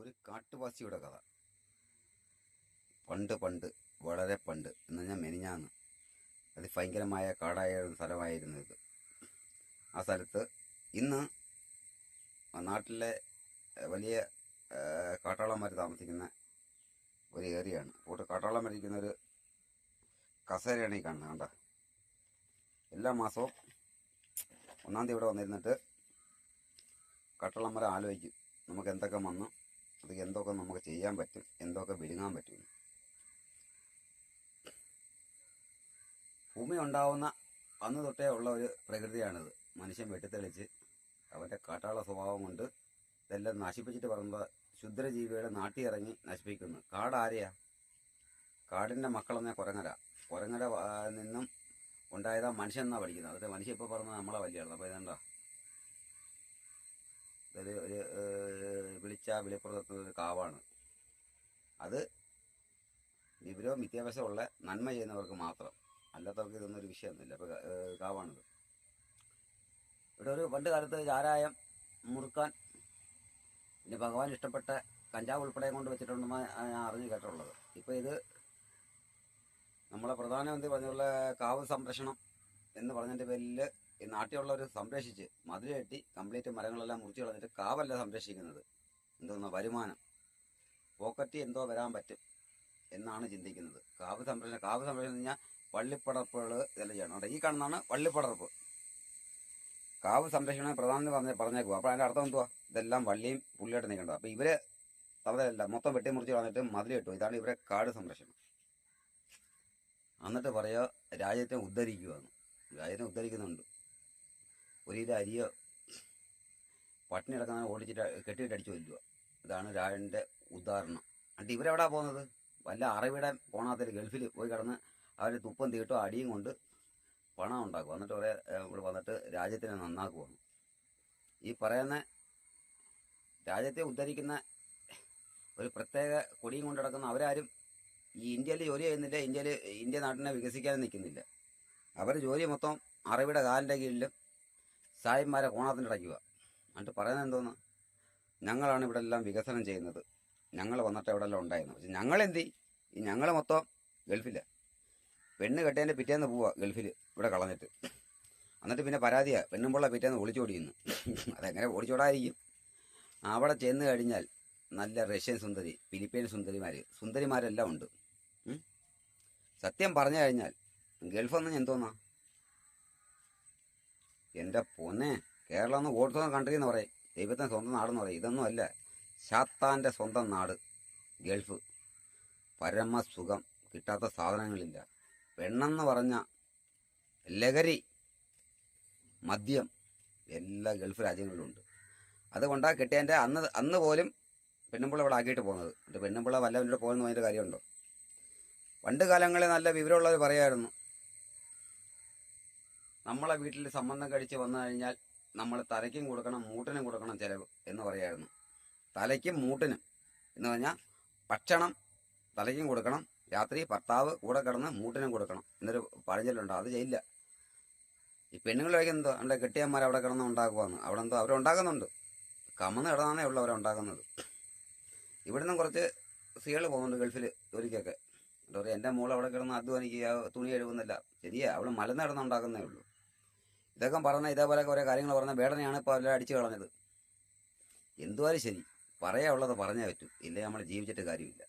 ഒരു കാട്ടുവാസിയുടെ കഥ. പണ്ട് പണ്ട് വളരെ പണ്ട് എന്ന് പറഞ്ഞാൽ മെനിഞ്ഞാന്ന് അതിഭയങ്കരമായ കാടായ ഒരു സ്ഥലമായിരുന്നു ഇത്. ആ സ്ഥലത്ത് ഇന്ന് നാട്ടിലെ വലിയ കാട്ടാളന്മാർ താമസിക്കുന്ന ഒരു ഏരിയയാണ്. കാട്ടാളന്മാർ ഇരിക്കുന്ന ഒരു കസേരയാണ് ഈ കാണുന്നത്. കണ്ട, എല്ലാ മാസവും 1-ാം തീയതി ഇവിടെ വന്നിരുന്നിട്ട് കാട്ടാളന്മാരെ ആലോചിക്കും നമുക്ക് എന്തൊക്കെ വന്നു, അത് എന്തൊക്കെ നമുക്ക് ചെയ്യാൻ പറ്റും, എന്തൊക്കെ വിഴുങ്ങാൻ പറ്റും. ഭൂമി ഉണ്ടാവുന്ന അന്ന് തൊട്ടേ ഉള്ള ഒരു പ്രകൃതിയാണിത്. മനുഷ്യൻ വെട്ടിത്തെളിച്ച് അവൻ്റെ കാട്ടാള സ്വഭാവം കൊണ്ട് ഇതെല്ലാം നശിപ്പിച്ചിട്ട് പറയുമ്പോൾ ക്ഷുദ്രജീവികളെ നാട്ടിയിറങ്ങി നശിപ്പിക്കുന്നു. കാടാരെയാ? കാടിൻ്റെ മക്കളെന്ന കുരങ്ങര നിന്നും ഉണ്ടായതാ മനുഷ്യൻ എന്നാണ് പഠിക്കുന്നത്. അതൊക്കെ മനുഷ്യൻ ഇപ്പോൾ പറഞ്ഞത് നമ്മളെ വലിയാണ്. അപ്പോൾ ഇതെന്താ, ഇതൊരു വിളിപ്പുറത്തുള്ള കാവാണ്. അത് വിവരവും വിദ്യാഭ്യാസമുള്ള നന്മ ചെയ്യുന്നവർക്ക് മാത്രം, അല്ലാത്തവർക്ക് ഇതൊന്നും ഒരു വിഷയമൊന്നുമില്ല. അപ്പോൾ കാവാണിത്. ഇവിടെ ഒരു പണ്ട് കാലത്ത് ചാരായം, മുറുക്കാൻ, പിന്നെ ഭഗവാൻ ഇഷ്ടപ്പെട്ട കഞ്ചാവ് ഉൾപ്പെടെ കൊണ്ട് വെച്ചിട്ടുണ്ടെന്ന് ഞാൻ അറിഞ്ഞു കേട്ടുള്ളത്. ഇപ്പോൾ ഇത് നമ്മളെ പ്രധാനമന്ത്രി പറഞ്ഞുള്ള കാവ് സംരക്ഷണം എന്ന് പറഞ്ഞതിൻ്റെ പേരിൽ ഈ നാട്ടിലുള്ളവർ സംരക്ഷിച്ച് മതിൽ കെട്ടി കംപ്ലീറ്റ് മരങ്ങളെല്ലാം മുറിച്ച് കളഞ്ഞിട്ട് കാവല്ല സംരക്ഷിക്കുന്നത്. എന്തോന്നോ വരുമാനം, പോക്കറ്റ് എന്തോ വരാൻ പറ്റും എന്നാണ് ചിന്തിക്കുന്നത്. കാവ് സംരക്ഷണം എന്ന് പറഞ്ഞാൽ വള്ളിപ്പടർപ്പുകൾ ഇതെല്ലാം ചെയ്യണം. ഈ കാണുന്നതാണ് വള്ളിപ്പടർപ്പ്. കാവ് സംരക്ഷണം പ്രധാനമന്ത്രി പറഞ്ഞേക്കുക. അപ്പോൾ അതിൻ്റെ അർത്ഥം എന്തുവാ? ഇതെല്ലാം വള്ളിയും പുള്ളിയായിട്ട് നിൽക്കേണ്ടത്. അപ്പോൾ ഇവർ തവതല്ല മൊത്തം വെട്ടി മുറിച്ച് കളഞ്ഞിട്ട് മതിൽ കെട്ടും. ഇതാണ് ഇവരെ കാട് സംരക്ഷണം. എന്നിട്ട് പറയുക രാജ്യത്തെ ഉദ്ധരിക്കുകയെന്ന്. രാജ്യത്തെ ഉദ്ധരിക്കുന്നുണ്ട്. ഒരു ഇത് അരിയോ പട്ടിണി കിടക്കുന്ന ഓടിച്ചിട്ട് കെട്ടിയിട്ട് അടിച്ചു കൊല്ലുക. ഇതാണ് രാജൻ്റെ ഉദാഹരണം. എന്നിട്ട് ഇവരെവിടാ പോകുന്നത്? വല്ല അറബിയുടെ പോണാത്തൊരു ഗൾഫിൽ പോയി കിടന്ന് അവർ തുപ്പം തീട്ടോ അടിയും കൊണ്ട് പണം ഉണ്ടാക്കും. എന്നിട്ട് കുറേ ഇവിടെ വന്നിട്ട് രാജ്യത്തിനെ നന്നാക്കുവാണ്. ഈ പറയുന്ന രാജ്യത്തെ ഉദ്ധരിക്കുന്ന ഒരു പ്രത്യേക കൊടിയും കൊണ്ട് കിടക്കുന്ന അവരാരും ഈ ഇന്ത്യയിൽ ജോലി ചെയ്യുന്നില്ല. ഇന്ത്യ നാട്ടിനെ വികസിക്കാൻ നിൽക്കുന്നില്ല. അവർ ജോലി മൊത്തം അറബിയുടെ കാലിൻ്റെ കീഴിലും സായിന്മാരെ കോണാത്തിൻ്റെ അടയ്ക്കുക. എന്നിട്ട് പറയുന്നത് എന്തോന്ന്? ഞങ്ങളാണ് ഇവിടെ എല്ലാം വികസനം ചെയ്യുന്നത്, ഞങ്ങൾ വന്നിട്ട് ഇവിടെ എല്ലാം ഉണ്ടായിരുന്നു. പക്ഷെ ഞങ്ങളെന്തി? ഈ ഞങ്ങൾ മൊത്തം ഗൾഫില്ല. പെണ്ണ് കെട്ടേൻ്റെ പിറ്റേന്ന് പോവുക ഗൾഫിൽ, ഇവിടെ കളഞ്ഞിട്ട്. എന്നിട്ട് പിന്നെ പരാതിയാണ്, പെണ്ണുമ്പുള്ള പിറ്റേന്ന് ഒളിച്ചോടിയുന്നു. അതെങ്ങനെ ഒളിച്ചോടായിരിക്കും? അവിടെ ചെന്ന് കഴിഞ്ഞാൽ നല്ല റഷ്യൻ സുന്ദരി, ഫിലിപ്പീൻ സുന്ദരിമാരെല്ലാം ഉണ്ട്. സത്യം പറഞ്ഞു കഴിഞ്ഞാൽ ഗൾഫൊന്നും എന്തോന്നാ? എൻ്റെ പൊന്നെ, കേരളം ഒന്ന് ഓടുന്ന കൺട്രി എന്ന് പറയും, ദൈവത്തിൻ്റെ സ്വന്തം നാടെന്ന് പറയും. ഇതൊന്നും അല്ല, ശാത്താൻ്റെ സ്വന്തം നാട് ഗൾഫ്. പരമസുഖം, കിട്ടാത്ത സാധനങ്ങളില്ല. പെണ്ണെന്ന് പറഞ്ഞ ലഹരി, മദ്യം എല്ലാ ഗൾഫ് രാജ്യങ്ങളിലുണ്ട്. അതുകൊണ്ടാണ് കെട്ടിയതിൻ്റെ അന്ന് പോലും പെണ്ണുമ്പിള്ള ഇവിടെ ആക്കിയിട്ട് പോകുന്നത്. എന്നിട്ട് പെണ്ണുമ്പിള്ള വല്ലവരുടെ പോകുന്ന അതിൻ്റെ കാര്യമുണ്ടോ? പണ്ട് കാലങ്ങളിൽ നല്ല വിവരമുള്ളവർ പറയായിരുന്നു, നമ്മളെ വീട്ടിൽ സംബന്ധം കഴിച്ച് വന്നു കഴിഞ്ഞാൽ നമ്മൾ തലയ്ക്കും കൊടുക്കണം മൂട്ടിനും കൊടുക്കണം ചിലവ് എന്ന് പറയായിരുന്നു. തലയ്ക്കും മൂട്ടിനും എന്ന് പറഞ്ഞാൽ ഭക്ഷണം തലയ്ക്കും കൊടുക്കണം, രാത്രി ഭർത്താവ് കൂടെ കിടന്ന് മൂട്ടിനും കൊടുക്കണം എന്നൊരു പറഞ്ഞിട്ടുണ്ട്. അത് ചെയ്യില്ല. ഈ പെണ്ണുങ്ങൾ കഴിക്കുന്നത് എൻ്റെ കെട്ടിയന്മാർ അവിടെ കിടന്ന് ഉണ്ടാക്കുവാന്ന്. അവിടെ എന്തോ അവരുണ്ടാക്കുന്നുണ്ട്, കമന്ന് കിടന്നാന്നേ ഉള്ളൂ അവരുണ്ടാക്കുന്നത്. ഇവിടുന്ന് കുറച്ച് സ്ത്രീകൾ പോകുന്നുണ്ട് ഗൾഫിൽ ജോലിക്കൊക്കെ. എന്താ പറയുക, എൻ്റെ മോൾ അവിടെ കിടന്ന് അധ്വാനിക്കുക, തുണി കഴുകുന്നില്ല. ശരിയാ, അവൾ മലന്ന് കിടന്നുണ്ടാക്കുന്നേ ഉള്ളൂ. ഇതൊക്കെ പറഞ്ഞാൽ ഇതേപോലെ കുറേ കാര്യങ്ങൾ പറഞ്ഞ വേടനെയാണ് ഇപ്പോൾ അവരെ അടിച്ചു കളഞ്ഞത്. എന്തുവാലും ശരി, പറയാനുള്ളത് പറഞ്ഞേ പറ്റൂ, ഇല്ലേ നമ്മൾ ജീവിച്ചിട്ട് കാര്യമില്ല.